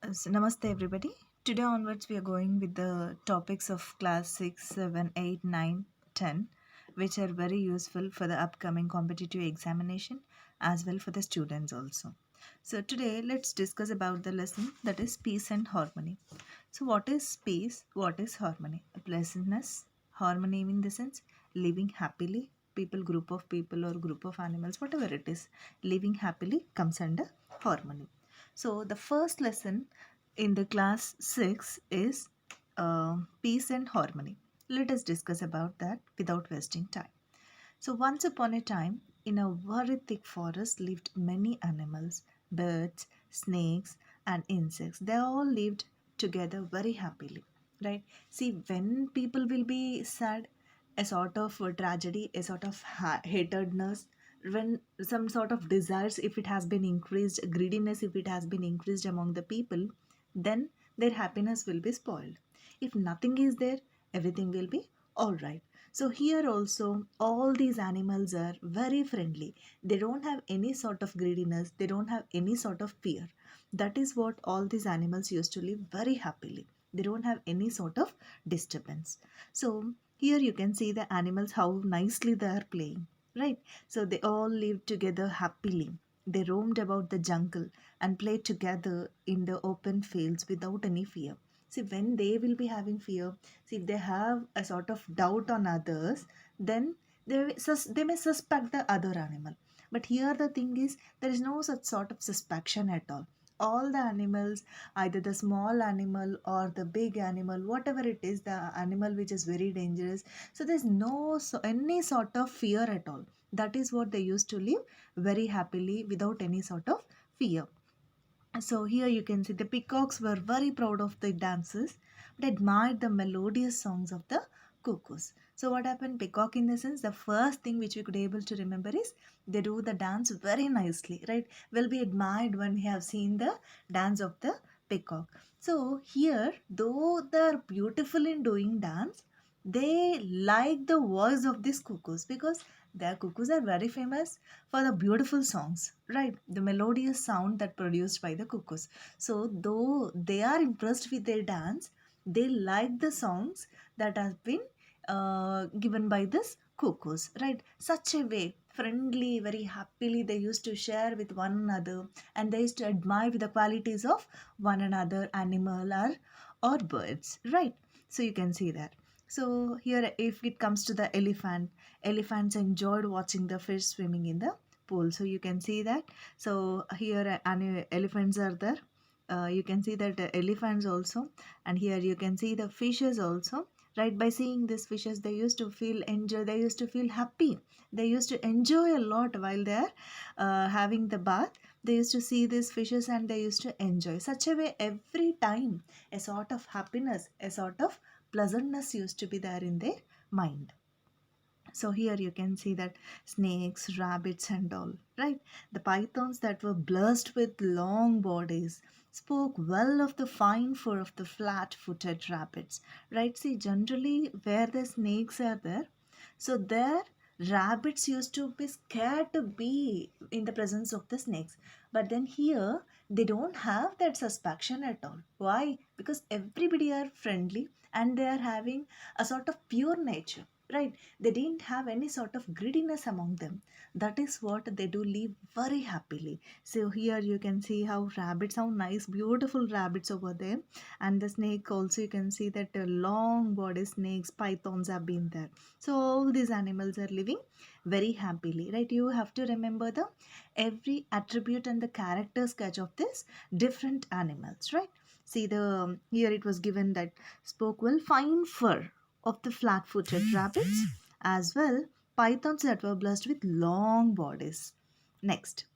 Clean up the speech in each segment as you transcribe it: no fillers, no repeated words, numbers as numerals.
Namaste everybody. Today onwards we are going with the topics of class 6, 7, 8, 9, 10, which are very useful for the upcoming competitive examination as well for the students also. So today let's discuss about the lesson that is peace and harmony. So what is peace? What is harmony? Pleasantness, harmony in the sense living happily, people, group of people or group of animals, whatever it is, living happily comes under harmony. So the first lesson in the class 6 is peace and harmony. Let us discuss about that without wasting time. So once upon a time, in a very thick forest lived many animals, birds, snakes, and insects. They all lived together very happily. Right? See, when people will be sad, a sort of tragedy, a sort of hatredness, when some sort of desires, if it has been increased, greediness, if it has been increased among the people, then their happiness will be spoiled. If nothing is there, everything will be all right. So here also all these animals are very friendly. They don't have any sort of greediness, they don't have any sort of fear. That is what all these animals used to live very happily. They don't have any sort of disturbance. So here you can see the animals how nicely they are playing, right? So they all lived together happily. They roamed about the jungle and played together in the open fields without any fear. See, when they will be having fear, see, if they have a sort of doubt on others, then they may suspect the other animal. But here the thing is, there is no such sort of suspicion at all the animals, either the small animal or the big animal, whatever it is, the animal which is very dangerous, so there's no any sort of fear at all. That is what they used to live very happily without any sort of fear. So here you can see the peacocks were very proud of the dances but admired the melodious songs of the cuckoos. So what happened? Peacock in the sense, the first thing which we could able to remember is they do the dance very nicely, right? Will be admired when we have seen the dance of the peacock. So here, though they're beautiful in doing dance, they like the voice of these cuckoos because their cuckoos are very famous for the beautiful songs, right? The melodious sound that produced by the cuckoos. So though they are impressed with their dance, they like the songs that have been given by this cuckoos, right? Such a way, friendly, very happily they used to share with one another, and they used to admire the qualities of one another, animal or birds, right? So you can see that. So here if it comes to the elephant, elephants enjoyed watching the fish swimming in the pool. So you can see that. So here elephants are there. You can see that elephants also, and here you can see the fishes also, right? By seeing these fishes, they used to feel enjoy, they used to feel happy, they used to enjoy a lot while they are having the bath. They used to see these fishes and they used to enjoy such a way. Every time a sort of happiness, a sort of pleasantness used to be there in their mind. So here you can see that snakes, rabbits and all, right? The pythons that were blessed with long bodies spoke well of the fine fur of the flat-footed rabbits, right? See, generally where the snakes are there, so there rabbits used to be scared to be in the presence of the snakes. But then here they don't have that suspicion at all. Why? Because everybody are friendly and they are having a sort of pure nature, right? They didn't have any sort of greediness among them. That is what they do live very happily. So here you can see how rabbits, how nice beautiful rabbits over there, and the snake also you can see that long body snakes, pythons have been there. So all these animals are living very happily, right? You have to remember the every attribute and the character sketch of this different animals, right? See the here it was given that spoke well fine fur of the flat-footed rabbits, as well pythons that were blessed with long bodies. Next,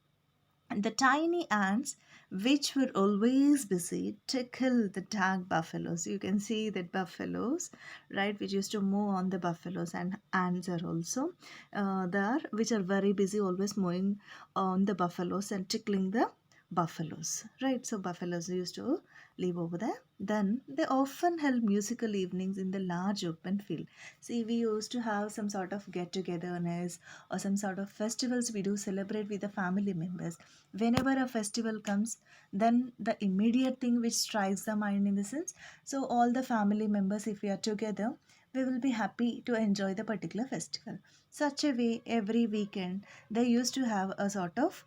the tiny ants, which were always busy, tickle the dark buffaloes. You can see that buffaloes, right, which used to move on the buffaloes, and ants are also there, which are very busy, always moving on the buffaloes and tickling the buffaloes, right? So buffaloes used to live over there. Then they often held musical evenings in the large open field. See, we used to have some sort of get-togetherness or some sort of festivals we do celebrate with the family members. Whenever a festival comes, then the immediate thing which strikes the mind in the sense, so all the family members, if we are together, we will be happy to enjoy the particular festival. Such a way, every weekend they used to have a sort of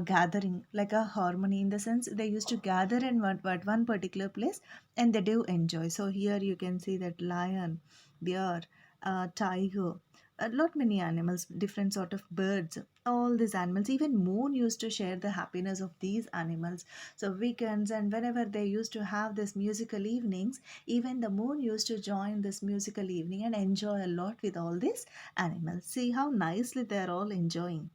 gathering, like a harmony in the sense they used to gather in one particular place and they do enjoy. So here you can see that lion, bear, tiger, a lot many animals, different sort of birds, all these animals, even moon used to share the happiness of these animals. So weekends and whenever they used to have this musical evenings, even the moon used to join this musical evening and enjoy a lot with all these animals. See how nicely they are all enjoying.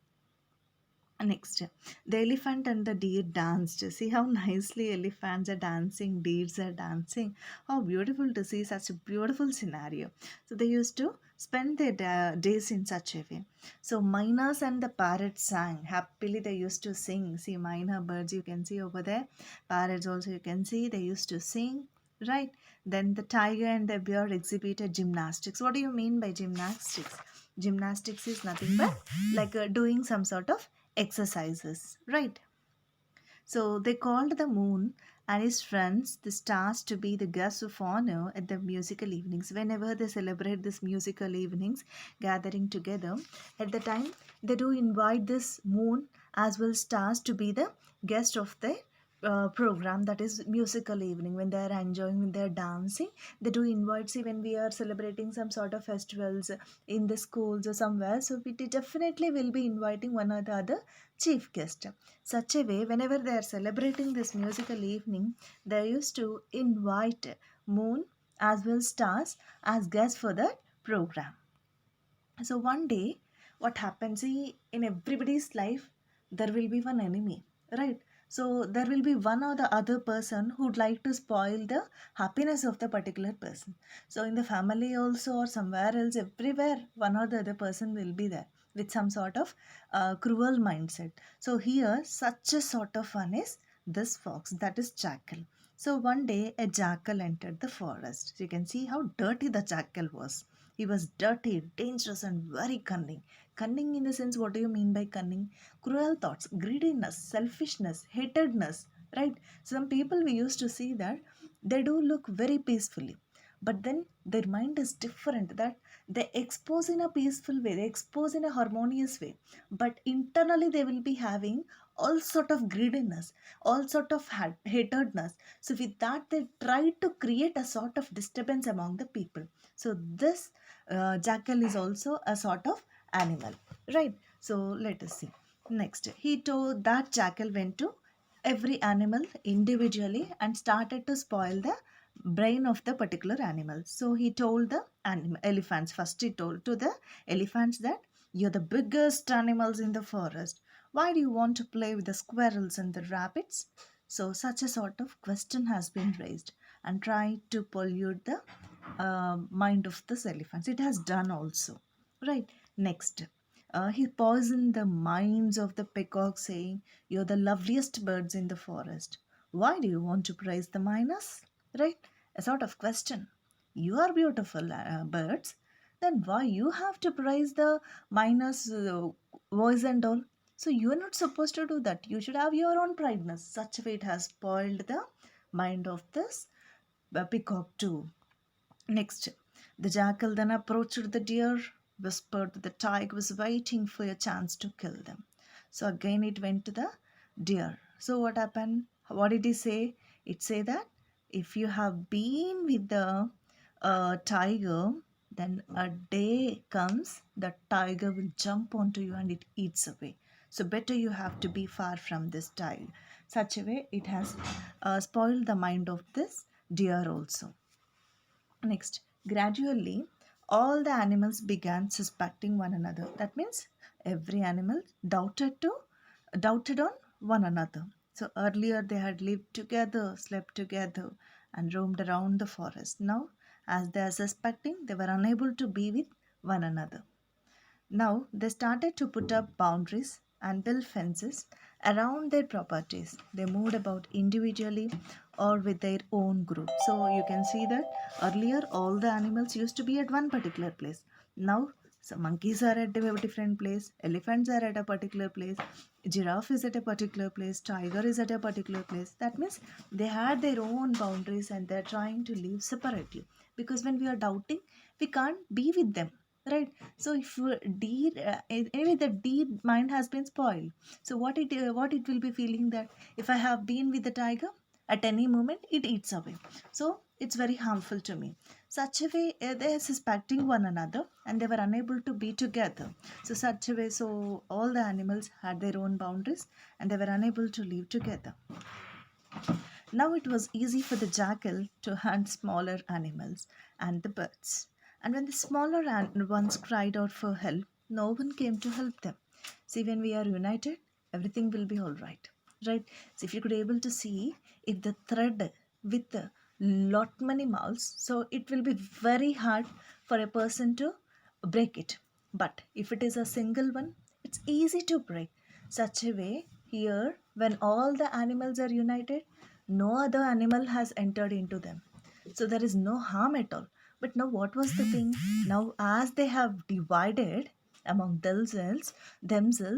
Next, the elephant and the deer danced. See how nicely elephants are dancing, deers are dancing. How beautiful to see such a beautiful scenario. So they used to spend their days in such a way. So miners and the parrots sang happily. They used to sing. See, miner birds you can see over there. Parrots also you can see. They used to sing. Right. Then the tiger and the bear exhibited gymnastics. What do you mean by gymnastics? Gymnastics is nothing but like doing some sort of exercises, right? So they called the moon and his friends, the stars, to be the guests of honor at the musical evenings. Whenever they celebrate this musical evenings, gathering together, at the time they do invite this moon as well stars to be the guest of the program, that is musical evening. When they are enjoying, when they are dancing, they do invite. See, when we are celebrating some sort of festivals in the schools or somewhere, so we definitely will be inviting one or the other chief guest. Such a way, whenever they are celebrating this musical evening, they used to invite moon as well stars as guests for the program. So one day, what happens, see, in everybody's life, there will be one enemy, right? So there will be one or the other person who'd like to spoil the happiness of the particular person. So in the family also or somewhere else, everywhere, one or the other person will be there with some sort of cruel mindset. So here, such a sort of one is this fox, that is jackal. So one day, a jackal entered the forest. So you can see how dirty the jackal was. He was dirty, dangerous, and very cunning. Cunning in the sense, what do you mean by cunning? Cruel thoughts, greediness, selfishness, hatedness, right? Some people we used to see that they do look very peacefully, but then their mind is different, that they expose in a peaceful way, they expose in a harmonious way, but internally they will be having all sort of greediness, all sort of hatredness. So with that they try to create a sort of disturbance among the people. So this jackal is also a sort of animal, right? So let us see. Next, he told that jackal went to every animal individually and started to spoil the brain of the particular animal. So he told the elephants, first he told to the elephants that you're the biggest animals in the forest. Why do you want to play with the squirrels and the rabbits? So such a sort of question has been raised and tried to pollute the mind of this elephants. It has done also, right? Next, he poisoned the minds of the peacock, saying, "You're the loveliest birds in the forest. Why do you want to praise the miners?" Right? A sort of question. You are beautiful birds. Then why you have to praise the miners' voice and all? So you are not supposed to do that. You should have your own prideness. Such a way it has spoiled the mind of this peacock too. Next, the jackal then approached the deer, whispered that the tiger was waiting for a chance to kill them. So again it went to the deer. So what happened? What did he say? It say that if you have been with the tiger, then a day comes the tiger will jump onto you and it eats away. So better you have to be far from this tiger. Such a way it has spoiled the mind of this deer also. Next, gradually, all the animals began suspecting one another. That means every animal doubted on one another. So earlier they had lived together, slept together, and roamed around the forest. Now, as they are suspecting, they were unable to be with one another. Now they started to put up boundaries and build fences around their properties. They moved about individually or with their own group. So you can see that earlier all the animals used to be at one particular place. Now so monkeys are at a different place, elephants are at a particular place, giraffe is at a particular place, tiger is at a particular place. That means they had their own boundaries and they're trying to live separately. Because when we are doubting, we can't be with them, right? So if deer anyway, the deer mind has been spoiled. So what it will be feeling that if I have been with the tiger, at any moment it eats away. So it's very harmful to me. Such a way they are suspecting one another and they were unable to be together. So such a way, so all the animals had their own boundaries and they were unable to live together. Now it was easy for the jackal to hunt smaller animals and the birds. And when the smaller ones cried out for help, no one came to help them. See, when we are united, everything will be all right. Right? So if you could able to see if the thread with a lot many mouths, so it will be very hard for a person to break it. But if it is a single one, it's easy to break. Such a way, here, when all the animals are united, no other animal has entered into them. So there is no harm at all. But now, what was the thing? Now, as they have divided among themselves,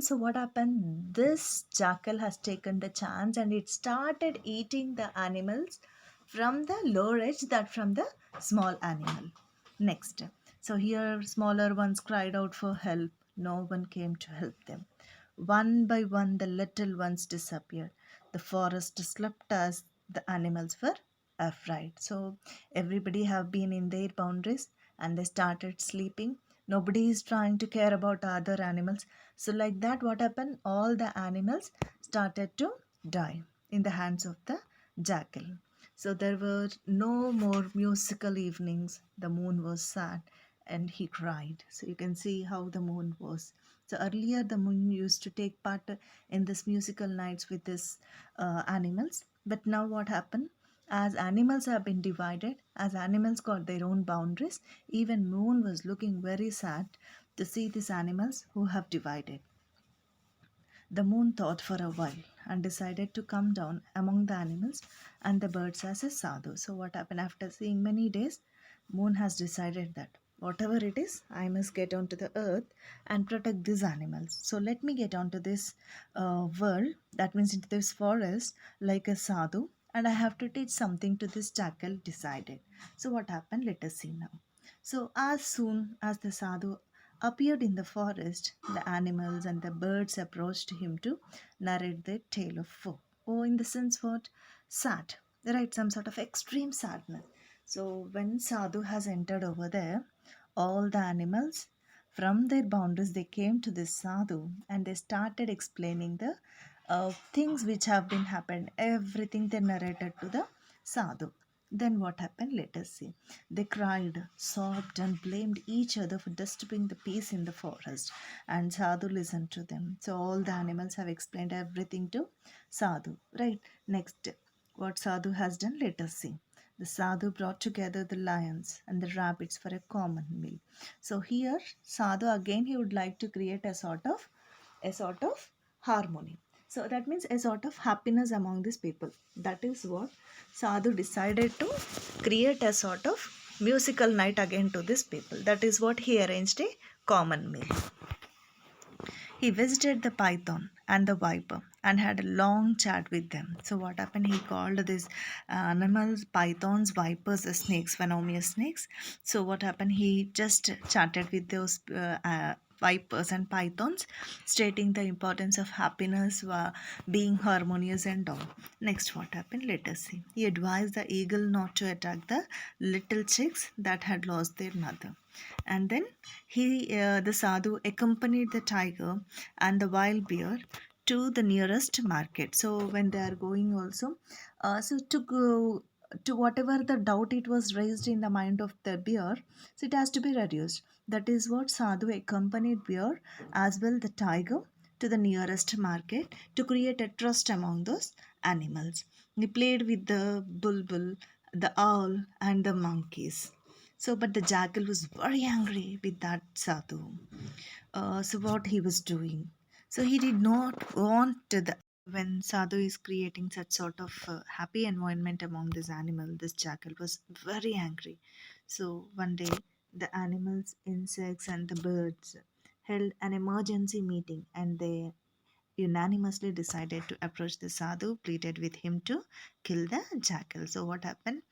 so what happened? This jackal has taken the chance and it started eating the animals from the lower edge, that from the small animal. Next, so here smaller ones cried out for help. No one came to help them. One by one, the little ones disappeared. The forest slept as the animals were afraid. So everybody have been in their boundaries and they started sleeping. Nobody is trying to care about other animals. So like that, what happened? All the animals started to die in the hands of the jackal. So there were no more musical evenings. The moon was sad and he cried. So you can see how the moon was. So earlier the moon used to take part in this musical nights with this animals. But now what happened? As animals have been divided, as animals got their own boundaries, even moon was looking very sad to see these animals who have divided. The moon thought for a while and decided to come down among the animals and the birds as a sadhu. So what happened after seeing many days? Moon has decided that whatever it is, I must get onto the earth and protect these animals. So let me get onto this world, that means into this forest, like a sadhu, and I have to teach something to this jackal, decided. So what happened? Let us see now. So as soon as the sadhu appeared in the forest, the animals and the birds approached him to narrate their tale of woe. Oh, in the sense what? Sad. Right, some sort of extreme sadness. So when Sadhu has entered over there, all the animals from their boundaries they came to this Sadhu and they started explaining the things which have been happened. Everything they narrated to the Sadhu. Then what happened? Let us see. They cried, sobbed, and blamed each other for disturbing the peace in the forest. And Sadhu listened to them. So all the animals have explained everything to Sadhu. Right? Next, what Sadhu has done, let us see. The Sadhu brought together the lions and the rabbits for a common meal. So here, Sadhu again he would like to create a sort of harmony. So that means a sort of happiness among these people. That is what Sadhu decided to create a sort of musical night again to these people. That is what he arranged a common meal. He visited the python and the viper and had a long chat with them. So what happened? He called these animals, pythons, vipers, snakes, venomous snakes. So what happened? He just chatted with those vipers and pythons, stating the importance of happiness, being harmonious and all. Next, what happened? Let us see. He advised the eagle not to attack the little chicks that had lost their mother. And then the sadhu accompanied the tiger and the wild bear to the nearest market. So when they are going also, so to go to whatever the doubt it was raised in the mind of the bear, so it has to be reduced. That is what sadhu accompanied bear as well the tiger to the nearest market to create a trust among those animals. He played with the bulbul, the owl, and the monkeys. So, but the jackal was very angry with that sadhu. So, what he was doing? So, he did not want the When Sadhu is creating such sort of happy environment among this animal, this jackal was very angry. So one day, the animals, insects, and the birds held an emergency meeting, and they unanimously decided to approach the Sadhu, pleaded with him to kill the jackal. So what happened?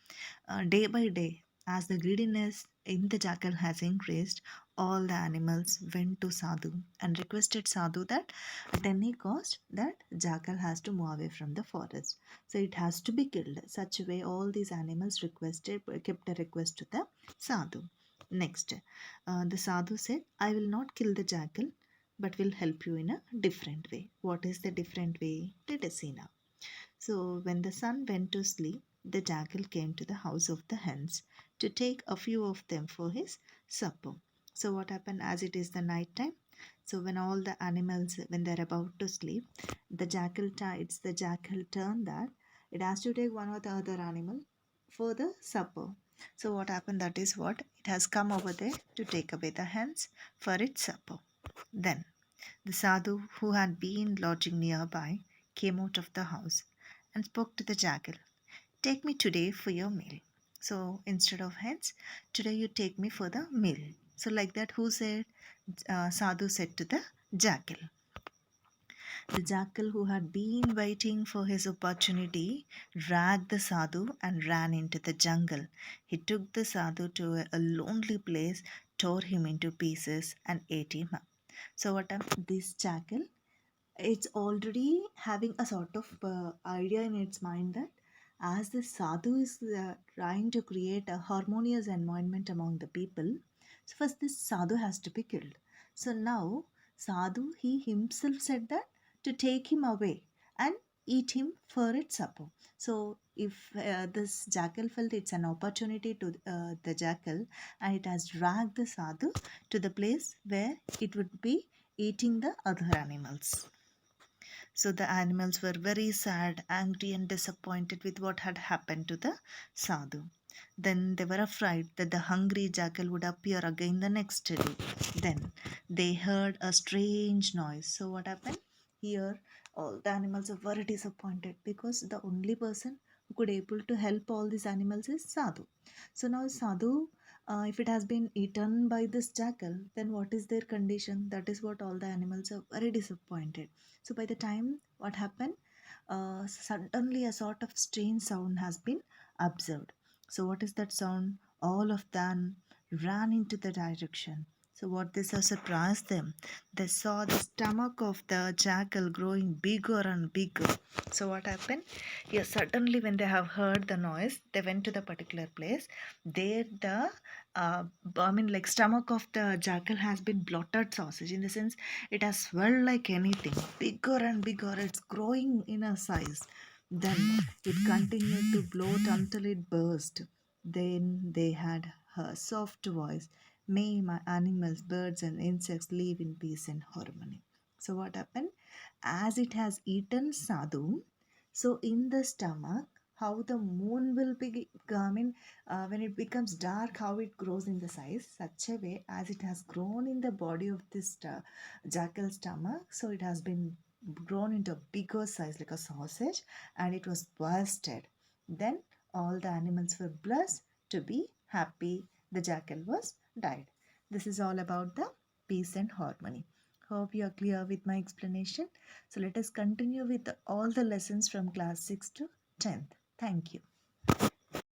Day by day, as the greediness in the jackal has increased, all the animals went to Sadhu and requested Sadhu that at any cost that jackal has to move away from the forest. So it has to be killed. Such a way, all these animals requested kept a request to the Sadhu. Next, the Sadhu said, "I will not kill the jackal, but will help you in a different way." What is the different way? Let us see now. So when the sun went to sleep, the jackal came to the house of the hens to take a few of them for his supper. So what happened, as it is the night time? So when all the animals, when they're about to sleep, it's the jackal turn that it has to take one or the other animal for the supper. So what happened, that is what it has come over there to take away the hens for its supper. Then the sadhu, who had been lodging nearby, came out of the house and spoke to the jackal. "Take me today for your meal." So instead of hens, today you take me for the meal. So like that, who said? Sadhu said to the jackal. The jackal, who had been waiting for his opportunity, dragged the sadhu and ran into the jungle. He took the sadhu to a lonely place, tore him into pieces, and ate him up. So what happened? This jackal, it's already having a sort of idea in its mind that as the sadhu is trying to create a harmonious environment among the people, so first this sadhu has to be killed. So now sadhu, he himself said that to take him away and eat him for its supper. So if this jackal felt it's an opportunity to the jackal, and it has dragged the sadhu to the place where it would be eating the other animals. So the animals were very sad, angry, and disappointed with what had happened to the sadhu. Then they were afraid that the hungry jackal would appear again the next day. Then they heard a strange noise. So what happened? Here, all the animals are very disappointed because the only person who could able to help all these animals is Sadhu. So now Sadhu, if it has been eaten by this jackal, then what is their condition? That is what all the animals are very disappointed. So by the time what happened, suddenly a sort of strange sound has been observed. So what is that sound? All of them ran into the direction. So what this has surprised them, they saw the stomach of the jackal growing bigger and bigger. So what happened? Yes, suddenly when they have heard the noise, they went to the particular place. There the like stomach of the jackal has been blotted sausage, in the sense it has swelled like anything, bigger and bigger. It's growing in a size. Then it continued to bloat until it burst. Then they had her soft voice. "May my animals, birds, and insects live in peace and harmony." So, what happened? As it has eaten Sadhu, so in the stomach, how the moon will be, I mean, when it becomes dark, how it grows in the size, such a way as it has grown in the body of this jackal stomach, so it has been grown into a bigger size like a sausage, and it was bursted. Then all the animals were blessed to be happy. The jackal was died. This is all about the peace and harmony. Hope you are clear with my explanation. So let us continue with all the lessons from class 6 to 10th. Thank you.